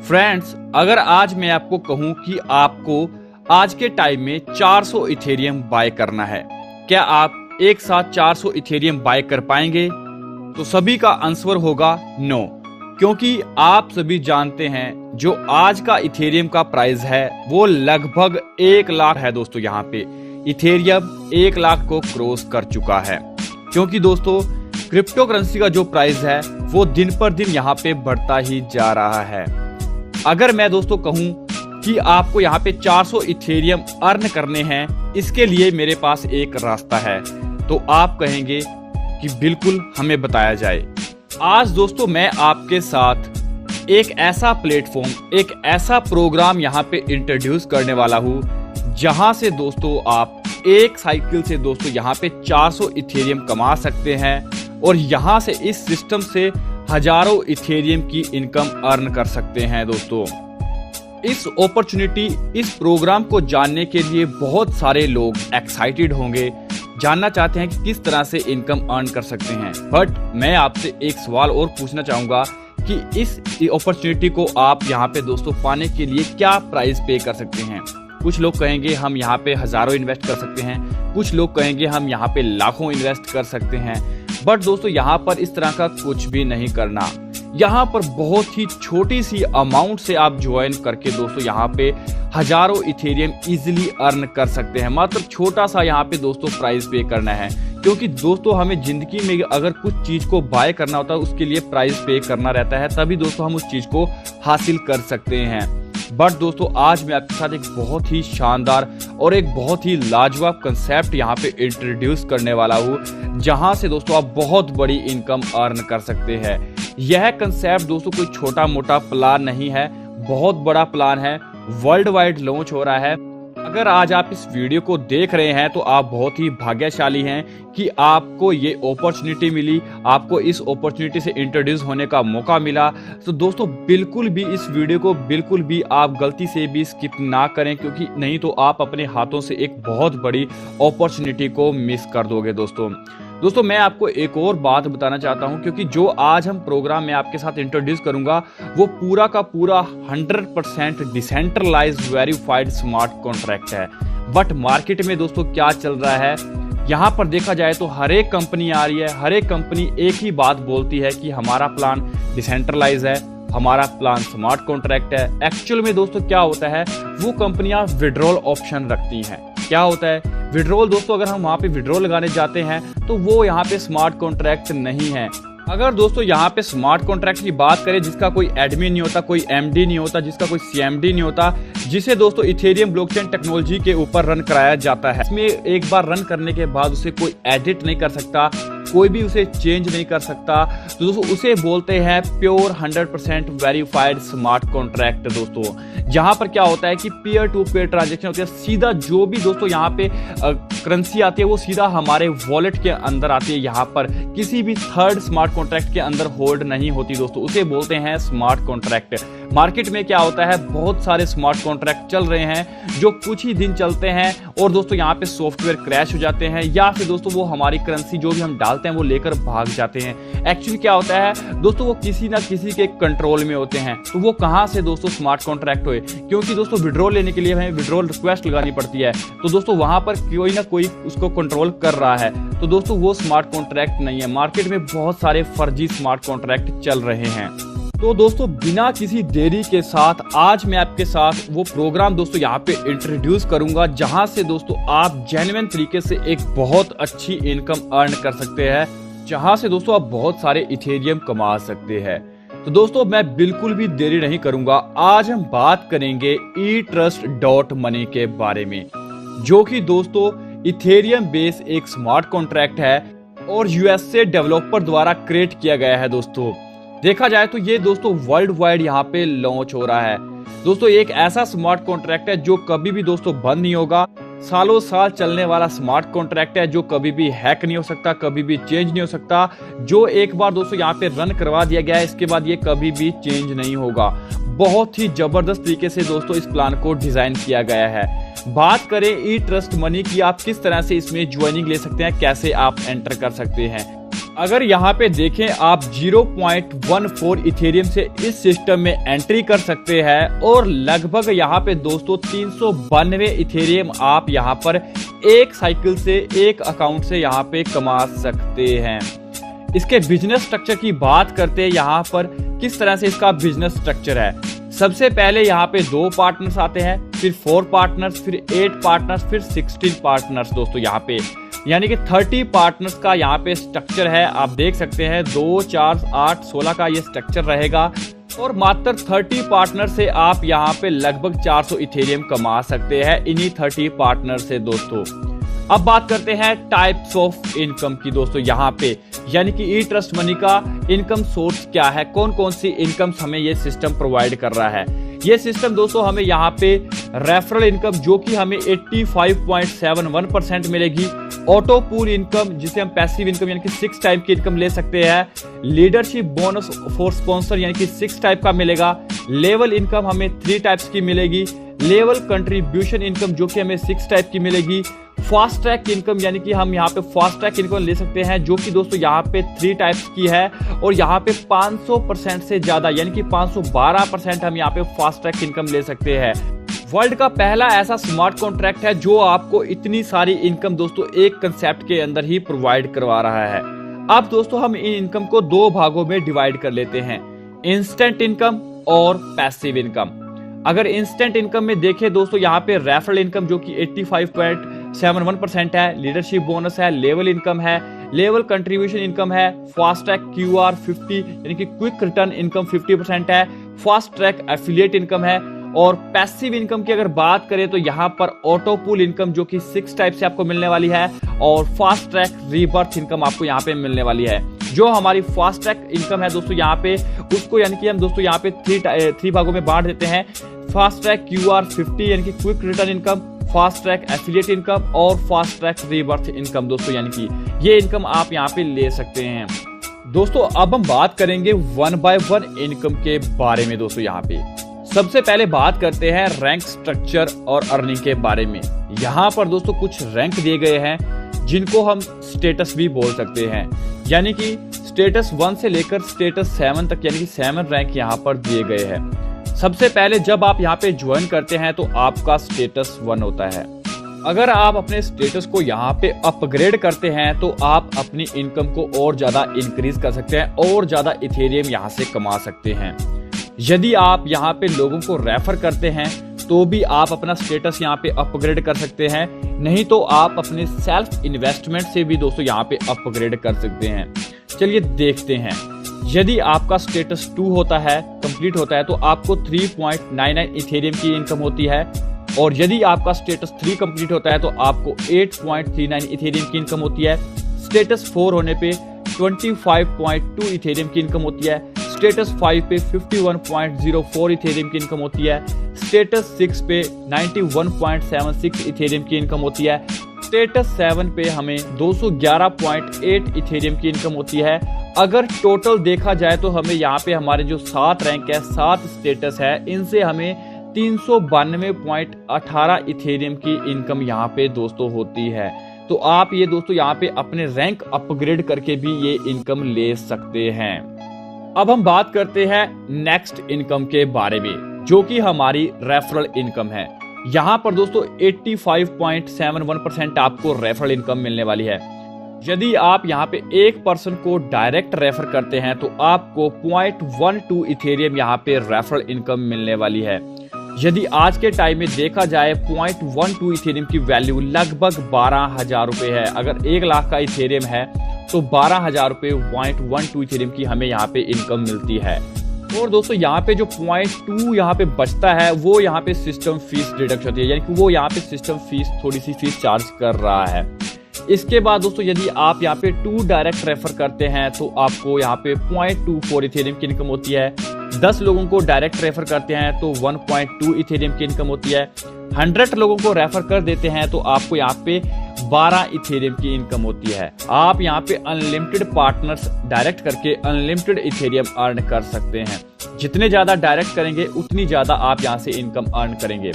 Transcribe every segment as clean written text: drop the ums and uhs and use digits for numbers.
Friends, अगर आज मैं आपको कहूं कि आपको आज के टाइम में 400 इथेरियम बाय करना है, क्या आप एक साथ 400 इथेरियम बाय कर पाएंगे? तो सभी का आंसर होगा नो, क्योंकि आप सभी जानते हैं जो आज का इथेरियम का प्राइस है वो लगभग 1 लाख है दोस्तों। यहाँ पे इथेरियम 1 लाख को क्रॉस कर चुका है, क्योंकि दोस्तों क्रिप्टो करेंसी का जो प्राइस है वो दिन पर दिन यहाँ पे बढ़ता ही जा रहा है। अगर मैं दोस्तों कहूँ कि आपको यहाँ पे 400 इथेरियम अर्न करने हैं, इसके लिए मेरे पास एक रास्ता है, तो आप कहेंगे कि बिल्कुल हमें बताया जाए। आज दोस्तों मैं आपके साथ एक ऐसा प्लेटफॉर्म, एक ऐसा प्रोग्राम यहाँ पे इंट्रोड्यूस करने वाला हूँ जहां से दोस्तों आप एक साइकिल से दोस्तों यहाँ पे 400 इथेरियम कमा सकते हैं और यहाँ से इस सिस्टम से हजारों इथेरियम की इनकम अर्न कर सकते हैं दोस्तों। इस अपॉर्चुनिटी, इस प्रोग्राम को जानने के लिए बहुत सारे लोग एक्साइटेड होंगे, जानना चाहते हैं कि किस तरह से इनकम अर्न कर सकते हैं। बट मैं आपसे एक सवाल और पूछना चाहूंगा कि इस अपॉर्चुनिटी को आप यहाँ पे दोस्तों पाने के लिए क्या प्राइस पे कर सकते हैं। कुछ लोग कहेंगे हम यहाँ पे हजारों इन्वेस्ट कर सकते हैं, कुछ लोग कहेंगे हम यहाँ पे लाखों इन्वेस्ट कर सकते हैं। बट दोस्तों यहाँ पर इस तरह का कुछ भी नहीं करना। यहाँ पर बहुत ही छोटी सी अमाउंट से आप ज्वाइन करके दोस्तों यहाँ पे हजारों इथेरियम इजीली अर्न कर सकते हैं। मतलब छोटा सा यहाँ पे दोस्तों प्राइस पे करना है, क्योंकि दोस्तों हमें जिंदगी में अगर कुछ चीज को बाय करना होता है उसके लिए प्राइस पे करना रहता है, तभी दोस्तों हम उस चीज को हासिल कर सकते हैं। बट दोस्तों आज मैं आपके साथ एक बहुत ही शानदार और एक बहुत ही लाजवाब कंसेप्ट यहाँ पे इंट्रोड्यूस करने वाला हूँ, जहां से दोस्तों आप बहुत बड़ी इनकम अर्न कर सकते हैं। यह कंसेप्ट दोस्तों कोई छोटा मोटा प्लान नहीं है, बहुत बड़ा प्लान है, वर्ल्ड वाइड लॉन्च हो रहा है। अगर आज आप इस वीडियो को देख रहे हैं तो आप बहुत ही भाग्यशाली हैं कि आपको ये अपॉर्चुनिटी मिली, आपको इस अपॉर्चुनिटी से इंट्रोड्यूस होने का मौका मिला। तो दोस्तों बिल्कुल भी इस वीडियो को बिल्कुल भी आप गलती से भी स्किप ना करें, क्योंकि नहीं तो आप अपने हाथों से एक बहुत बड़ी अपॉर्चुनिटी को मिस कर दोगे दोस्तों मैं आपको एक और बात बताना चाहता हूं, क्योंकि जो आज हम प्रोग्राम में आपके साथ इंट्रोड्यूस करूंगा वो पूरा का पूरा 100% डिसेंट्रलाइज्ड वेरीफाइड स्मार्ट कॉन्ट्रैक्ट है। बट मार्केट में दोस्तों क्या चल रहा है, यहाँ पर देखा जाए तो हर एक कंपनी आ रही है, हर एक कंपनी एक ही बात बोलती है कि हमारा प्लान डिसेंट्रलाइज है, हमारा प्लान स्मार्ट कॉन्ट्रैक्ट है। एक्चुअल में दोस्तों क्या होता है, वो कंपनियां विड्रॉल ऑप्शन रखती हैं। क्या होता है विड्रॉल दोस्तों, अगर हम वहां पे विड्रॉल लगाने जाते हैं तो वो यहाँ पे स्मार्ट कॉन्ट्रैक्ट नहीं है। अगर दोस्तों यहाँ पे स्मार्ट कॉन्ट्रैक्ट की बात करें जिसका कोई एडमिन नहीं होता, कोई एमडी नहीं होता, जिसका कोई सीएमडी नहीं होता, जिसे दोस्तों इथेरियम ब्लॉकचेन टेक्नोलॉजी के ऊपर रन कराया जाता है, इसमें एक बार रन करने के बाद उसे कोई एडिट नहीं कर सकता, कोई भी उसे चेंज नहीं कर सकता, तो दोस्तों उसे बोलते हैं प्योर 100% वेरीफाइड स्मार्ट कॉन्ट्रैक्ट दोस्तों। जहां पर क्या होता है कि पीयर टू पीयर ट्रांजेक्शन होती है, सीधा जो भी दोस्तों यहाँ पे करेंसी आती है वो सीधा हमारे वॉलेट के अंदर आती है, यहाँ पर किसी भी थर्ड स्मार्ट कॉन्ट्रैक्ट के अंदर होल्ड नहीं होती दोस्तों, उसे बोलते हैं स्मार्ट कॉन्ट्रैक्ट। मार्केट में क्या होता है, बहुत सारे स्मार्ट कॉन्ट्रैक्ट चल रहे हैं जो कुछ ही दिन चलते हैं और दोस्तों यहाँ पे सॉफ्टवेयर क्रैश हो जाते हैं, या फिर दोस्तों वो हमारी करेंसी जो भी हम डालते हैं वो लेकर भाग जाते हैं। एक्चुअली क्या होता है दोस्तों, वो किसी ना किसी के कंट्रोल में होते हैं, तो वो कहां से दोस्तों स्मार्ट कॉन्ट्रैक्ट हुए, क्योंकि दोस्तों विड्रॉल लेने के लिए हमें विड्रॉल रिक्वेस्ट लगानी पड़ती है, तो दोस्तों वहां पर कोई ना कोई उसको कंट्रोल कर रहा है, तो दोस्तों वो स्मार्ट कॉन्ट्रैक्ट नहीं है। मार्केट में बहुत सारे फर्जी स्मार्ट कॉन्ट्रैक्ट चल रहे हैं। तो दोस्तों बिना किसी देरी के साथ आज मैं आपके साथ वो प्रोग्राम दोस्तों यहाँ पे इंट्रोड्यूस करूंगा, जहां से दोस्तों आप जेन्युइन तरीके से एक बहुत अच्छी इनकम अर्न कर सकते हैं, जहां से दोस्तों आप बहुत सारे इथेरियम कमा सकते हैं। तो दोस्तों मैं बिल्कुल भी देरी नहीं करूंगा, आज हम बात करेंगे eTrust.money के बारे में, जो कि दोस्तों इथेरियम बेस एक स्मार्ट कॉन्ट्रैक्ट है और यूएसए डेवलपर द्वारा क्रिएट किया गया है दोस्तों। देखा जाए तो ये दोस्तों वर्ल्ड वाइड यहाँ पे लॉन्च हो रहा है दोस्तों। एक ऐसा स्मार्ट कॉन्ट्रैक्ट है जो कभी भी दोस्तों बंद नहीं होगा, सालों साल चलने वाला स्मार्ट कॉन्ट्रैक्ट है जो कभी भी हैक नहीं हो सकता, कभी भी चेंज नहीं हो सकता। जो एक बार दोस्तों यहाँ पे रन करवा दिया गया है, इसके बाद ये कभी भी चेंज नहीं होगा। बहुत ही जबरदस्त तरीके से दोस्तों इस प्लान को डिजाइन किया गया है। बात करें eTrust.money की, आप किस तरह से इसमें ज्वाइनिंग ले सकते हैं, कैसे आप एंटर कर सकते हैं। अगर यहाँ पे देखें आप 0.14 इथेरियम से इस सिस्टम में एंट्री कर सकते हैं और लगभग यहाँ पे दोस्तों 392 इथेरियम आप यहाँ पर एक साइकिल से, एक अकाउंट से यहाँ पे कमा सकते हैं। इसके बिजनेस स्ट्रक्चर की बात करते हैं, यहाँ पर किस तरह से इसका बिजनेस स्ट्रक्चर है। सबसे पहले यहाँ पे 2 पार्टनर्स आते हैं, फिर 4 पार्टनर्स, फिर 8 पार्टनर्स, फिर 16 पार्टनर्स दोस्तों यहाँ पे, यानी कि 30 पार्टनर्स का यहाँ पे स्ट्रक्चर है। आप देख सकते हैं 2, 4, 8, 16 का ये स्ट्रक्चर रहेगा और मात्र 30 पार्टनर से आप यहाँ पे लगभग 400 इथेरियम कमा सकते हैं इन्हीं 30 पार्टनर से दोस्तों। अब बात करते हैं टाइप्स ऑफ इनकम की दोस्तों यहाँ पे, यानी कि ई ट्रस्ट मनी का इनकम सोर्स क्या है, कौन कौन सी इनकम्स हमें ये सिस्टम प्रोवाइड कर रहा है। ये सिस्टम दोस्तों हमें यहाँ पे रेफरल इनकम जो कि हमें 85.71% मिलेगी, ऑटो पूल इनकम जिसे हम पैसिव इनकम यानी कि 6 टाइप की इनकम ले सकते हैं, लीडरशिप बोनस फॉर स्पॉन्सर यानी कि 6 टाइप का मिलेगा, लेवल इनकम हमें 3 टाइप्स की मिलेगी, लेवल कंट्रीब्यूशन इनकम जो कि हमें 6 टाइप की मिलेगी, फास्ट ट्रैक इनकम यानी कि हम यहाँ पे फास्ट ट्रैक इनकम ले सकते हैं जो कि दोस्तों यहाँ पे 3 टाइप्स की है और यहाँ पे 500% से ज्यादा यानी कि 512% हम यहाँ पे फास्ट ट्रैक इनकम ले सकते हैं। वर्ल्ड का पहला ऐसा स्मार्ट कॉन्ट्रैक्ट है जो आपको इतनी सारी इनकम दोस्तों एक कंसेप्ट के अंदर ही प्रोवाइड करवा रहा है। अब दोस्तों हम इन इनकम को 2 भागों में डिवाइड कर लेते हैं, इंस्टेंट इनकम और पैसिव इनकम। अगर इंस्टेंट इनकम में देखें दोस्तों यहाँ पे रेफरल इनकम जो कि 85.71% है, लीडरशिप बोनस है, लेवल इनकम है, लेवल कंट्रीब्यूशन इनकम है, फास्ट ट्रैक QR 50 यानी कि क्विक रिटर्न इनकम 50% है, फास्ट ट्रैक एफिलिएट इनकम है। और पैसिव इनकम की अगर बात करें तो यहाँ पर ऑटो पूल इनकम जो कि 6 टाइप से आपको मिलने वाली है और फास्ट ट्रैक रीबर्थ इनकम आपको यहाँ पे मिलने वाली है। जो हमारी फास्ट ट्रैक इनकम है दोस्तों यहाँ पे उसको यानी कि हम दोस्तों यहाँ पे 3 भागों में बांट देते हैं, फास्ट ट्रैक QR 50 यानी कि quick return income, fast track affiliate income और फास्ट ट्रैक रीबर्थ इनकम दोस्तों, यानी कि ये इनकम आप यहाँ पे ले सकते हैं। दोस्तों अब हम बात करेंगे 1 by 1 इनकम के बारे में दोस्तों। यहाँ पे सबसे पहले बात करते हैं रैंक स्ट्रक्चर और अर्निंग के बारे में। यहाँ पर दोस्तों कुछ रैंक दिए गए हैं जिनको हम स्टेटस भी बोल सकते हैं, यानी कि स्टेटस 1 से लेकर स्टेटस 7 तक यानी कि 7 रैंक यहाँ पर दिए गए हैं। सबसे पहले जब आप यहाँ पे ज्वाइन करते हैं तो आपका स्टेटस 1 होता है। अगर आप अपने स्टेटस को यहाँ पे अपग्रेड करते हैं तो आप अपनी इनकम को और ज्यादा इंक्रीज कर सकते हैं और ज्यादा इथेरियम यहाँ से कमा सकते हैं। यदि आप यहाँ पे लोगों को रेफर करते हैं तो भी आप अपना स्टेटस यहाँ पे अपग्रेड कर सकते हैं, नहीं तो आप अपने सेल्फ इन्वेस्टमेंट से भी दोस्तों यहाँ पे अपग्रेड कर सकते हैं। चलिए देखते हैं। यदि आपका स्टेटस 2 होता है, कंप्लीट होता है, तो आपको 3.99 इथेरियम की इनकम होती है और यदि आपका स्टेटस 3 कंप्लीट होता है तो आपको 8.39 इथेरियम की इनकम होती है। स्टेटस 4 होने पे 25.2 इथेरियम की इनकम होती है। स्टेटस 5 पे 51.04 इथेरियम की इनकम होती है। स्टेटस 6 पे 91.76 इथेरियम की इनकम होती है। स्टेटस 7 पे हमें 211.8 इथेरियम की इनकम होती है। अगर टोटल देखा जाए तो हमें यहाँ पे हमारे जो 7 रैंक है, 7 स्टेटस है, इनसे हमें 392.18 इथेरियम की इनकम यहाँ पे दोस्तों होती है। तो आप ये दोस्तों यहाँ पे अपने रैंक अपग्रेड करके भी ये इनकम ले सकते हैं। अब हम बात करते हैं नेक्स्ट इनकम के बारे में, जो कि हमारी रेफरल इनकम है। यहाँ पर दोस्तों 85.71% आपको रेफरल इनकम मिलने वाली है। यदि आप यहाँ पे एक पर्सन को डायरेक्ट रेफर करते हैं तो आपको 0.12 इथेरियम यहाँ पे रेफरल इनकम मिलने वाली है। यदि आज के टाइम में देखा जाए 0.12 इथेरियम की वैल्यू लगभग 12,000 रुपए है। अगर 1 लाख का इथेरियम है तो 12,000 रुपए 0.12 इथेरियम की हमें यहाँ पे इनकम मिलती है। और दोस्तों यहाँ पे जो 0.2 यहाँ पे बचता है वो यहाँ पे सिस्टम फीस डिडक्ट होती है, यानी कि वो यहाँ पे सिस्टम फीस थोड़ी सी फीस चार्ज कर रहा है। इसके बाद दोस्तों यदि आप यहाँ पे 2 डायरेक्ट रेफर करते हैं तो आपको यहाँ पे 0.24 इथेरियम की इनकम होती है। 10 लोगों को डायरेक्ट रेफर करते हैं तो 1.2 इथेरियम की इनकम होती है। 100 लोगों को रेफर कर देते हैं तो आपको यहाँ पे 12 इथेरियम की इनकम होती है। आप यहाँ पे अनलिमिटेड पार्टनर्स डायरेक्ट करके अनलिमिटेड इथेरियम अर्न कर सकते हैं। जितने ज्यादा डायरेक्ट करेंगे उतनी ज्यादा आप यहाँ से इनकम अर्न करेंगे।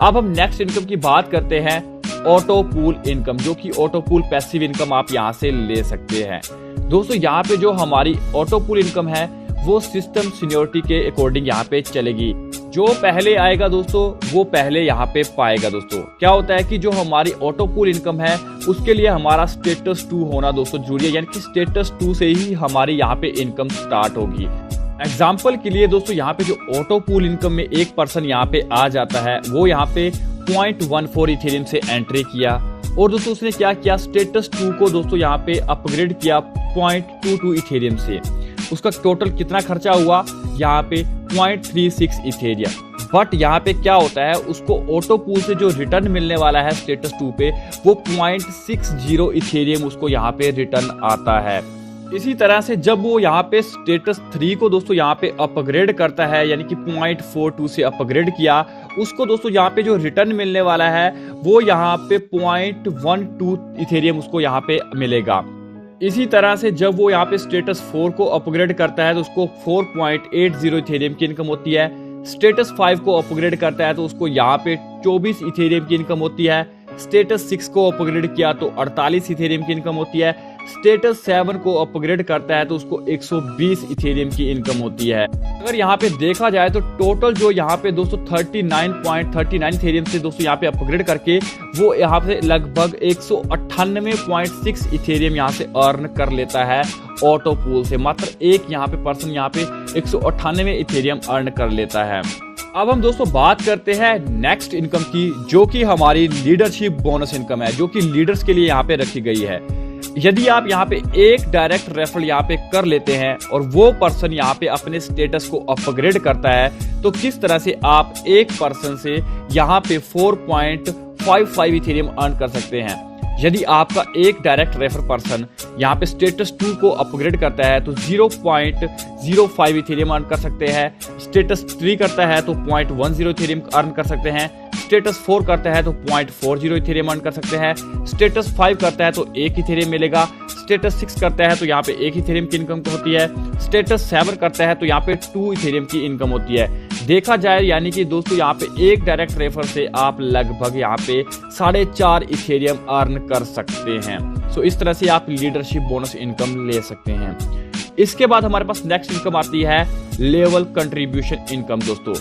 अब हम नेक्स्ट इनकम की बात करते हैं ऑटो पूल इनकम, जो कि ऑटो पूल पैसिव इनकम आप यहाँ से ले सकते हैं। दोस्तों यहाँ पे जो हमारी ऑटो पूल इनकम है वो सिस्टम सीनियोरिटी के अकॉर्डिंग यहाँ पे चलेगी। जो पहले आएगा दोस्तों वो पहले यहाँ पे पाएगा। दोस्तों क्या होता है कि जो हमारी ऑटो पूल इनकम है उसके लिए हमारा स्टेटस 2 होना दोस्तों जरूरी है, यानी कि स्टेटस 2 से ही हमारी यहाँ पे इनकम स्टार्ट होगी। एग्जाम्पल के लिए दोस्तों यहाँ पे जो ऑटो पूल इनकम में एक पर्सन यहाँ पे आ जाता है, वो यहाँ पे 0.14 इथेरियम से एंट्री किया और दोस्तों उसने क्या किया, स्टेटस 2 को दोस्तों यहाँ पे अपग्रेड किया 0.22 इथेरियम से। उसका टोटल कितना खर्चा हुआ, यहाँ पे 0.36 इथेरियम। बट यहाँ पे क्या होता है, उसको ऑटो पूल से जो रिटर्न मिलने वाला है स्टेटस 2 पे वो 0.60 इथेरियम उसको यहाँ पे रिटर्न आता है। इसी तरह से जब वो यहाँ पे स्टेटस 3 को दोस्तों यहाँ पे अपग्रेड करता है, यानी कि 0.42 से अपग्रेड किया, उसको दोस्तों यहाँ पे जो रिटर्न मिलने वाला है वो यहाँ पे 0.12 इथेरियम उसको यहाँ पे मिलेगा। इसी तरह से जब वो यहाँ पे स्टेटस 4 को अपग्रेड करता है तो उसको 4.80 इथेरियम की इनकम होती है। स्टेटस 5 को अपग्रेड करता है तो उसको यहाँ पे 24 इथेरियम की इनकम होती है। स्टेटस 6 को अपग्रेड किया तो 48 इथेरियम की इनकम होती है। स्टेटस 7 को अपग्रेड करता है तो उसको 120 इथेरियम की इनकम होती है। अगर यहाँ पे देखा जाए तो टोटल जो यहाँ पे दोस्तों 39.39 इथेरियम से दोस्तों यहाँ पे अपग्रेड करके वो यहाँ पे लगभग 198.6 इथेरियम यहाँ से अर्न कर लेता है ऑटो पूल से। मात्र एक यहाँ पे पर्सन यहाँ पे 198 इथेरियम अर्न कर लेता है। अब हम दोस्तों बात करते हैं नेक्स्ट इनकम की, जो कि हमारी लीडरशिप बोनस इनकम है, जो कि लीडर्स के लिए यहाँ पे रखी गई है। यदि आप यहाँ पे एक डायरेक्ट रेफरल यहाँ पे कर लेते हैं और वो पर्सन यहाँ पे अपने स्टेटस को अपग्रेड करता है तो किस तरह से आप एक पर्सन से यहाँ पे 4.55 इथेरियम अर्न कर सकते हैं। यदि आपका एक डायरेक्ट रेफर पर्सन यहाँ पे स्टेटस 2 को अपग्रेड करता है तो 0.05 इथेरियम अर्न कर सकते हैं। स्टेटस 3 करता है तो 0.10 इथेरियम अर्न कर सकते हैं। स्टेटस 4 करता है तो 0.40 इथेरियम अर्न कर सकते हैं। स्टेटस 5 करता है तो 1 इथेरियम मिलेगा। स्टेटस 6 करता है तो यहाँ पे 1 इथेरियम की इनकम होती है। स्टेटस 7 करता है तो यहाँ पे 2 इथेरियम की इनकम होती है। देखा जाए यानी कि दोस्तों यहाँ पे एक डायरेक्ट रेफर से आप लगभग यहाँ पे 4.5 इथेरियम अर्न कर सकते हैं। सो इस तरह से आप लीडरशिप बोनस इनकम ले सकते हैं। इसके बाद हमारे पास नेक्स्ट इनकम आती है लेवल कंट्रीब्यूशन इनकम दोस्तों,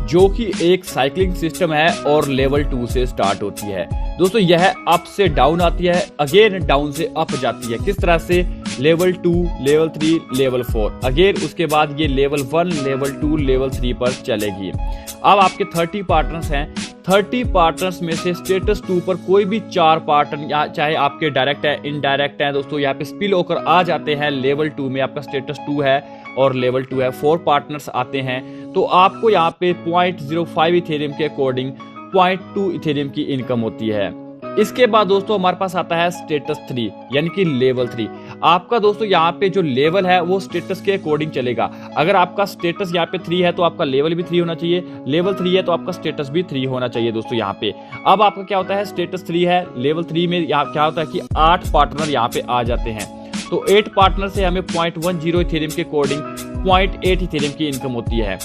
जो कि एक साइक्लिंग सिस्टम है और लेवल 2 से स्टार्ट होती है। दोस्तों यह अप से डाउन आती है, अगेन डाउन से अप जाती है। किस तरह से, लेवल 2, लेवल 3, लेवल 4, अगेन उसके बाद ये लेवल 1, लेवल 2, लेवल 3 पर चलेगी। अब आपके 30 पार्टनर्स हैं। 30 पार्टनर्स में से स्टेटस 2 पर कोई भी 4 पार्टनर, चाहे आपके डायरेक्ट है इनडायरेक्ट है दोस्तों, यहाँ पे स्पिल होकर आ जाते हैं। लेवल 2 में आपका स्टेटस 2 है और लेवल 2 है, 4 पार्टनर्स आते हैं तो आपको यहाँ पे 0.05 इथेरियम के अकॉर्डिंग 0.2 इथेरियम की इनकम होती है। इसके बाद दोस्तों हमारे पास आता है स्टेटस 3 यानी कि लेवल 3। आपका दोस्तों यहाँ पे जो लेवल है वो स्टेटस के अकॉर्डिंग चलेगा। अगर आपका स्टेटस यहाँ पे 3 है तो आपका लेवल भी 3 होना चाहिए, लेवल 3 है तो आपका स्टेटस भी 3 होना चाहिए दोस्तों यहाँ पे। अब आपका क्या होता है, स्टेटस 3 है, लेवल 3 में यहाँ क्या होता है कि 8 पार्टनर यहाँ पे आ जाते हैं तो 8 पार्टनर से हमें 0.10 इथेरियम के अकॉर्डिंग 0.8 इथेरियम की इनकम होती है।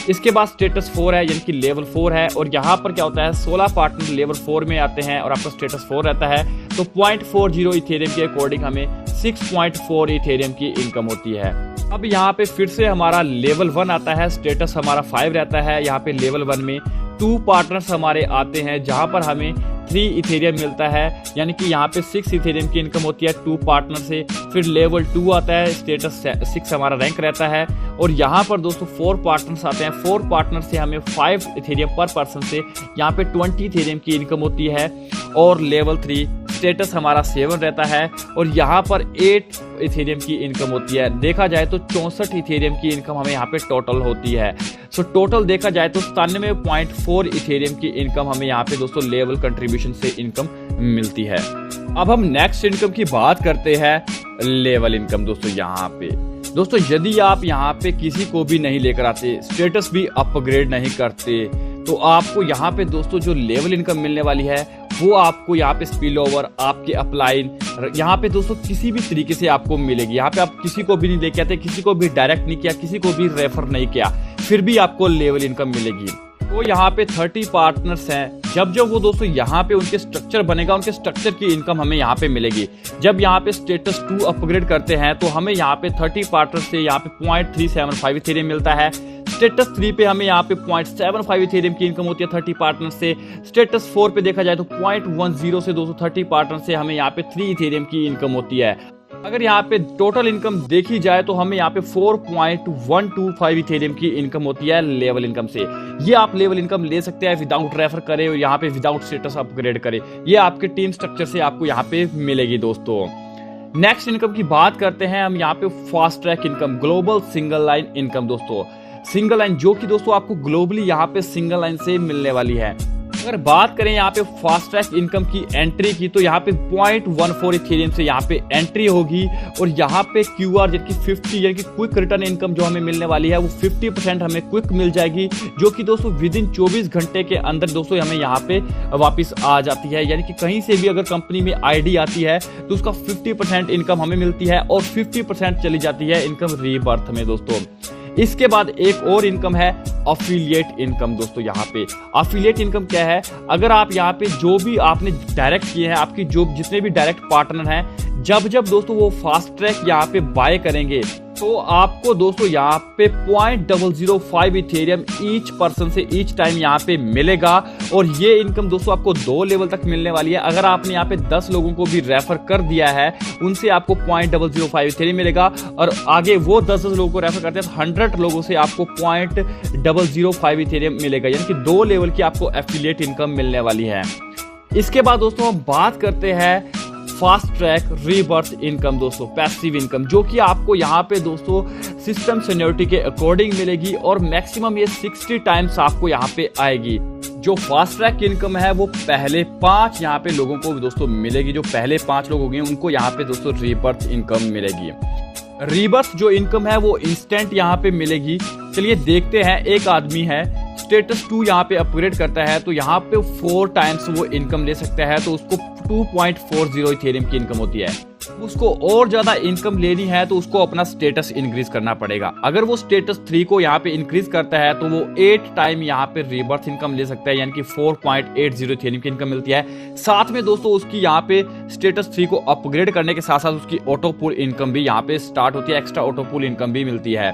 इसके बाद स्टेटस 4 है यानी कि लेवल 4 है और यहाँ पर क्या होता है 16 पार्टनर लेवल 4 में आते हैं और आपका स्टेटस 4 रहता है तो 0.40 इथेरियम के अकॉर्डिंग हमें 6.4 इथेरियम की इनकम होती है। अब यहाँ पे फिर से हमारा लेवल 1 आता है, स्टेटस हमारा 5 रहता है। यहाँ पे लेवल 1 में 2 पार्टनर्स हमारे आते हैं जहां पर हमें 3 इथेरियम मिलता है, यानी कि यहाँ पे 6 इथेरियम की इनकम होती है 2 पार्टनर से। फिर लेवल 2 आता है, स्टेटस 6 हमारा रैंक रहता है और यहाँ पर दोस्तों 4 पार्टनर्स आते हैं। 4 पार्टनर से हमें 5 इथेरियम पर पर्सन से यहाँ पे 20 इथेरियम की इनकम होती है। और लेवल 3 स्टेटस हमारा 7 रहता है और यहाँ पर 8 इथेरियम की इनकम होती है। देखा जाए तो 64 इथेरियम की इनकम हमें यहाँ पे टोटल होती है। सो टोटल देखा जाए तो 97.4 इथेरियम की इनकम हमें यहाँ पे दोस्तों लेवल कंट्रीब्यूशन से इनकम मिलती है। अब हम नेक्स्ट इनकम की बात करते हैं, लेवल इनकम दोस्तों। यहाँ पे दोस्तों यदि आप यहाँ पे किसी को भी नहीं लेकर आते, स्टेटस भी अपग्रेड नहीं करते, तो आपको यहाँ पे दोस्तों जो लेवल इनकम मिलने वाली है वो आपको यहाँ पे स्पिल ओवर, आपके अपलाइन, यहाँ पे दोस्तों किसी भी तरीके से आपको मिलेगी। यहाँ पे आप किसी को भी नहीं लेके आते, किसी को भी डायरेक्ट नहीं किया, किसी को भी रेफर नहीं किया, फिर भी आपको लेवल इनकम मिलेगी। तो यहाँ पे 30 पार्टनर्स हैं जब जब वो दोस्तों यहाँ पे उनके स्ट्रक्चर बनेगा, उनके स्ट्रक्चर की इनकम हमें यहाँ पे मिलेगी। जब यहाँ पे स्टेटस 2 अपग्रेड करते हैं तो हमें यहाँ पे 30 पार्टनर से यहाँ पे 0.375 इथेरियम मिलता है। स्टेटस 3 पे हमें यहाँ पे 0.75 इथेरियम की इनकम होती है 30 पार्टनर से। स्टेटस 4 पे देखा जाए तो 0.10 से 230 पार्टनर से हमें यहाँ पे 3 इथेरियम की इनकम होती है। अगर यहाँ पे टोटल इनकम देखी जाए तो हमें यहाँ पे 4.125 इथेरियम की इनकम होती है लेवल इनकम से। ये आप लेवल इनकम ले सकते हैं विदाउट रेफर करें और यहाँ पे विदाउट स्टेटस अपग्रेड करें। ये आपके टीम स्ट्रक्चर से आपको यहाँ पे मिलेगी दोस्तों। नेक्स्ट इनकम की बात करते हैं हम यहाँ पे fast track income, global single line income दोस्तों। सिंगल लाइन जो कि दोस्तों आपको ग्लोबली यहाँ पे सिंगल लाइन से मिलने वाली है। अगर बात करें यहाँ पे फास्ट ट्रैक इनकम की एंट्री की तो यहाँ पे 0.14 इथेरियम से यहाँ पे एंट्री होगी और यहाँ पे QR यानी कि 50 यानी कि क्विक रिटर्न इनकम जो हमें मिलने वाली है वो 50% हमें क्विक मिल जाएगी, जो कि दोस्तों विद इन 24 घंटे के अंदर दोस्तों हमें यहाँ पे वापस आ जाती है। यानी कि कहीं से भी अगर कंपनी में ID आती है तो उसका 50% इनकम हमें मिलती है और 50% चली जाती है इनकम रीबर्थ में दोस्तों। इसके बाद एक और इनकम है अफिलिएट इनकम दोस्तों। यहाँ पे अफिलिएट इनकम क्या है, अगर आप यहाँ पे जो भी आपने डायरेक्ट किए हैं, आपकी जो जितने भी डायरेक्ट पार्टनर हैं, जब जब दोस्तों वो फास्ट ट्रैक यहाँ पे बाय करेंगे तो आपको दोस्तों यहाँ पे 0.005 इथेरियम ईच पर्सन से ईच टाइम यहाँ पे मिलेगा। और ये इनकम दोस्तों आपको 2 लेवल तक मिलने वाली है। अगर आपने यहाँ पे 10 लोगों को भी रेफर कर दिया है उनसे आपको 0.005 इथेरियम मिलेगा और आगे वो 10 लोगों को रेफर करते हैं तो 100 लोगों से आपको 0.005 इथेरियम मिलेगा। यानी कि 2 लेवल की आपको एफिलिएट इनकम मिलने वाली है। इसके बाद दोस्तों हम बात करते हैं फास्ट ट्रैक रीबर्थ इनकम दोस्तों, पैसिव इनकम, जो कि आपको यहाँ पे दोस्तों सिस्टम सीनियरिटी के अकॉर्डिंग मिलेगी और मैक्सिमम ये 60 टाइम्स आपको यहाँ पे आएगी। जो फास्ट ट्रैक इनकम है वो पहले 5 यहाँ पे लोगों को दोस्तों मिलेगी। जो पहले 5 लोग होंगे उनको यहाँ पे दोस्तों रीबर्थ इनकम मिलेगी। रीबर्थ जो इनकम है वो इंस्टेंट यहाँ पे मिलेगी। चलिए देखते हैं, एक आदमी है स्टेटस 2 यहाँ पे अपग्रेड करता है तो यहाँ पे 4 टाइम्स वो इनकम ले सकता है तो उसको 2.40 इथेरियम की इनकम होती है। उसको और ज्यादा इनकम लेनी है तो उसको अपना स्टेटस इंक्रीज करना पड़ेगा। अगर वो स्टेटस 3 को यहाँ पे इंक्रीज करता है तो वो 8 टाइम यहाँ पे रीबर्थ इनकम ले सकता है, यानी कि 4.80 इथेरियम की इनकम मिलती है। साथ में दोस्तों उसकी यहाँ पे स्टेटस 3 को अपग्रेड करने के साथ साथ उसकी ऑटो पुल इनकम भी यहाँ पे स्टार्ट होती है, एक्स्ट्रा ऑटो पुल इनकम भी मिलती है।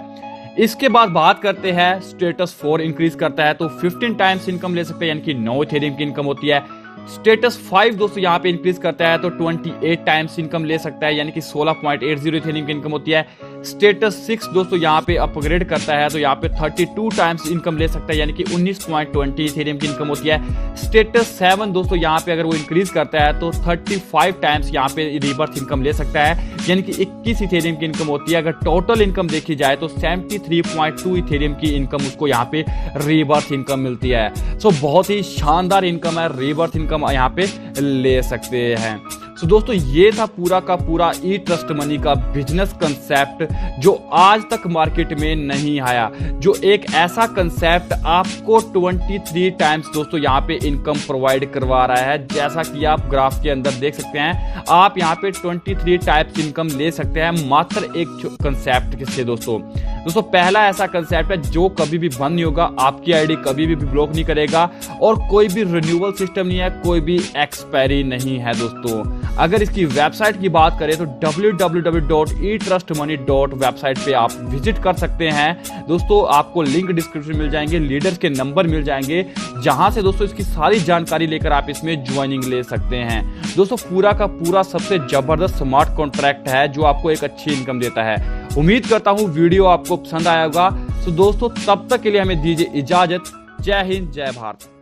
इसके बाद बात करते हैं स्टेटस 4 इंक्रीज करता है तो 15 टाइम्स इनकम ले सकते हैं, यानी कि 9 इथेरियम की इनकम होती है। स्टेटस 5 दोस्तों यहाँ पे इंक्रीज करता है तो 28 टाइम्स इनकम ले सकता है, यानी कि 16.80 इथेरियम की इनकम होती है। स्टेटस 6 दोस्तों यहाँ पे अपग्रेड करता है तो यहाँ पे 32 टाइम्स इनकम ले सकता है, यानी कि 19.20 इथेरियम की इनकम होती है। स्टेटस 7 दोस्तों यहाँ पे अगर वो इंक्रीज करता है तो 35 टाइम्स यहाँ पे रीबर्थ इनकम ले सकता है, यानी कि 21 इथेरियम की इनकम होती है। अगर टोटल इनकम देखी जाए तो 73.2 इथेरियम की इनकम उसको यहाँ पे रीबर्थ इनकम मिलती है। सो बहुत ही शानदार इनकम है, रीबर्थ इनकम यहाँ पे ले सकते हैं। सो दोस्तों ये था पूरा का पूरा ई ट्रस्ट मनी का बिजनेस कंसेप्ट जो आज तक मार्केट में नहीं आया, जो एक ऐसा कंसेप्ट आपको 23 टाइम्स दोस्तों यहाँ पे इनकम प्रोवाइड करवा रहा है। जैसा कि आप ग्राफ के अंदर देख सकते हैं, आप यहाँ पे 23 टाइप्स इनकम ले सकते हैं मात्र एक कंसेप्ट से दोस्तों। पहला ऐसा कंसेप्ट है जो कभी भी बंद नहीं होगा, आपकी आईडी कभी भी ब्लॉक नहीं करेगा और कोई भी रिन्यूअल सिस्टम नहीं है, कोई भी एक्सपायरी नहीं है दोस्तों। अगर इसकी वेबसाइट की बात करें तो www.etrustmoney.website पे आप विजिट कर सकते हैं दोस्तों। आपको लिंक डिस्क्रिप्शन मिल जाएंगे, लीडर्स के नंबर मिल जाएंगे, जहां से दोस्तों इसकी सारी जानकारी लेकर आप इसमें ज्वाइनिंग ले सकते हैं दोस्तों। पूरा का पूरा सबसे जबरदस्त स्मार्ट कॉन्ट्रैक्ट है जो आपको एक अच्छी इनकम देता है। उम्मीद करता हूं वीडियो आपको पसंद आया होगा। तो दोस्तों तब तक के लिए हमें दीजिए इजाजत। जय हिंद, जय भारत।